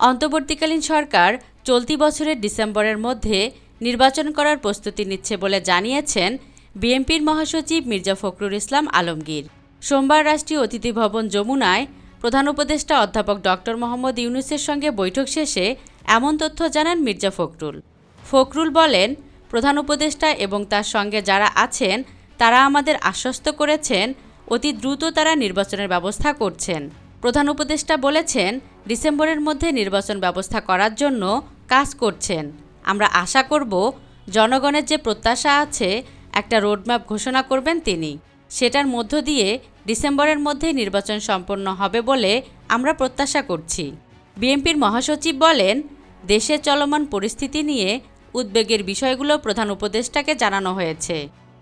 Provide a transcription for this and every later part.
অন্তর্বর্তীকালীন সরকার চলতি বছরের ডিসেম্বরের মধ্যে নির্বাচন করার প্রস্তুতি নিচ্ছে বলে জানিয়েছেন বিএনপির মহাসচিব মির্জা ফখরুল ইসলাম আলমগীর। সোমবার রাষ্ট্রীয় অতিথি ভবন যমুনায় প্রধান উপদেষ্টা অধ্যাপক ডক্টর মোহাম্মদ ইউনূসের সঙ্গে বৈঠক শেষে এমন তথ্য জানান মির্জা ফখরুল বলেন, প্রধান উপদেষ্টা এবং তার সঙ্গে যারা আছেন তারা আমাদের আশ্বস্ত করেছেন অতি দ্রুত তারা নির্বাচনের ব্যবস্থা করছেন। প্রধান উপদেষ্টা বলেছেন, ডিসেম্বরের মধ্যে নির্বাচন ব্যবস্থা করার জন্য কাজ করছেন। আমরা আশা করব জনগণের যে প্রত্যাশা আছে একটা রোডম্যাপ ঘোষণা করবেন তিনি। সেটার মধ্য দিয়ে ডিসেম্বরের মধ্যে নির্বাচন সম্পন্ন হবে বলে আমরা প্রত্যাশা করছি। বিএনপির মহাসচিব বলেন, দেশে চলমান পরিস্থিতি নিয়ে উদ্বেগের বিষয়গুলো প্রধান উপদেষ্টাকে জানানো হয়েছে।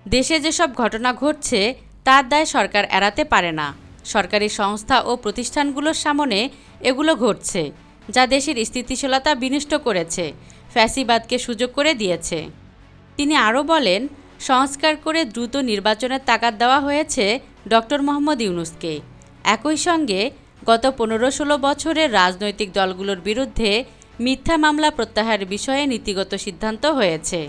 দেশে যেসব ঘটনা ঘটছে তার দায় সরকার এড়াতে পারে না। সরকারি সংস্থা ও প্রতিষ্ঠানগুলোর সামনে এগুলো ঘটছে, যা দেশের স্থিতিশীলতা বিনষ্ট করেছে, ফ্যাসিবাদকে সুযোগ করে দিয়েছে। তিনি আরও বলেন, সংস্কার করে দ্রুত নির্বাচনের তাগাদ দেওয়া হয়েছে ডক্টর মোহাম্মদ ইউনূসকে। একই সঙ্গে গত 15-16 বছরের রাজনৈতিক দলগুলোর বিরুদ্ধে মিথ্যা মামলা প্রত্যাহারের বিষয়ে নীতিগত সিদ্ধান্ত হয়েছে।